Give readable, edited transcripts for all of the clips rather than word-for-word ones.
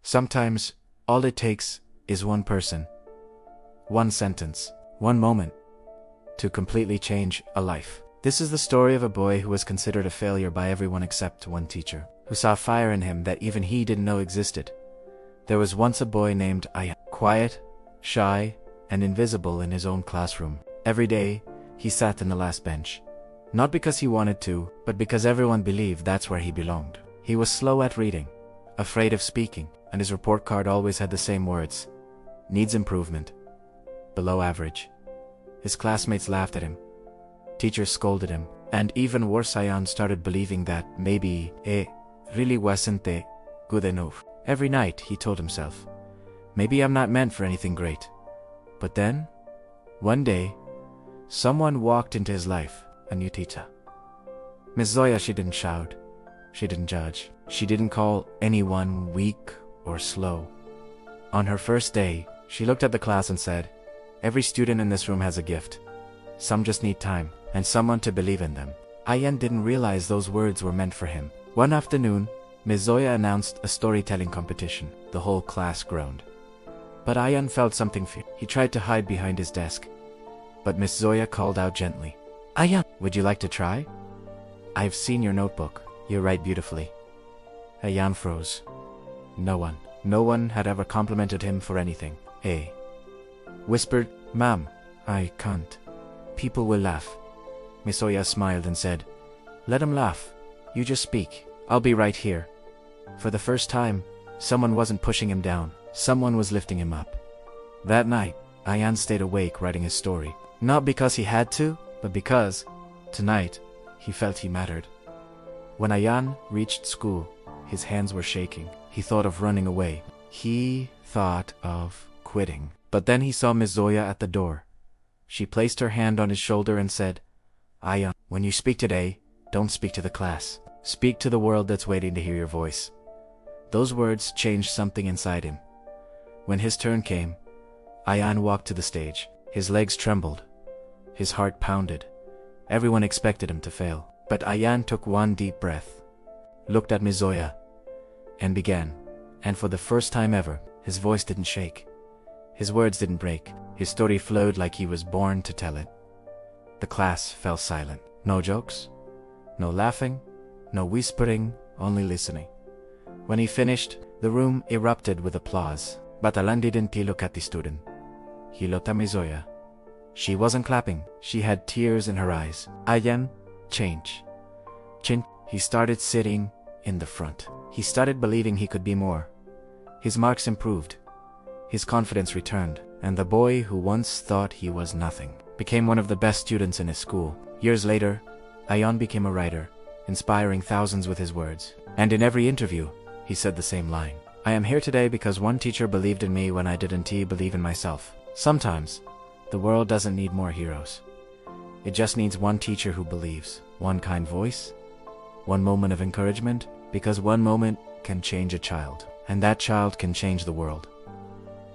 Sometimes, all it takes is one person, one sentence, one moment to completely change a life. This is the story of a boy who was considered a failure by everyone except one teacher, who saw fire in him that even he didn't know existed. There was once a boy named Ayan, quiet, shy, and invisible in his own classroom. Every day, he sat in the last bench. Not because he wanted to, but because everyone believed that's where he belonged. He was slow at reading, afraid of speaking, and his report card always had the same words: needs improvement, below average. His classmates laughed at him, teachers scolded him, and even worse, Ayan started believing that maybe really wasn't good enough. Every night he told himself, maybe I'm not meant for anything great. But then, one day, someone walked into his life, a new teacher. Miss Zoya, she didn't shout, she didn't judge, she didn't call anyone weak or slow. On her first day, she looked at the class and said, every student in this room has a gift. Some just need time, and someone to believe in them. Ayan didn't realize those words were meant for him. One afternoon, Ms. Zoya announced a storytelling competition. The whole class groaned. But Ayan felt something fear. He tried to hide behind his desk. But Ms. Zoya called out gently, Ayan, would you like to try? I've seen your notebook. You write beautifully. Ayan froze. No one had ever complimented him for anything. Whispered, Ma'am, I can't. People will laugh. Miss Zoya smiled and said, let 'em laugh. You just speak. I'll be right here. For the first time, someone wasn't pushing him down. Someone was lifting him up. That night, Ayan stayed awake writing his story. Not because he had to, but because, tonight, he felt he mattered. When Ayan reached school, his hands were shaking. He thought of running away. He thought of quitting. But then he saw Miss Zoya at the door. She placed her hand on his shoulder and said, Ayan, when you speak today, don't speak to the class. Speak to the world that's waiting to hear your voice. Those words changed something inside him. When his turn came, Ayan walked to the stage. His legs trembled. His heart pounded. Everyone expected him to fail. But Ayan took one deep breath, looked at Miss Zoya, and began. And for the first time ever, his voice didn't shake. His words didn't break. His story flowed like he was born to tell it. The class fell silent. No jokes, no laughing, no whispering, only listening. When he finished, the room erupted with applause. But Ayan didn't look at the student. He looked at Miss Zoya. She wasn't clapping. She had tears in her eyes. Ayan, change. He started sitting in the front. He started believing he could be more. His marks improved. His confidence returned. And the boy who once thought he was nothing became one of the best students in his school. Years later, Ayan became a writer, inspiring thousands with his words. And in every interview, he said the same line. I am here today because one teacher believed in me when I didn't believe in myself. Sometimes, the world doesn't need more heroes. It just needs one teacher who believes, one kind voice, one moment of encouragement, because one moment can change a child, and that child can change the world.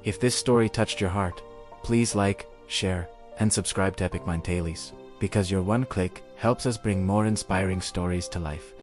If this story touched your heart, please like, share, and subscribe to Epic Mind Tales, because your one click helps us bring more inspiring stories to life.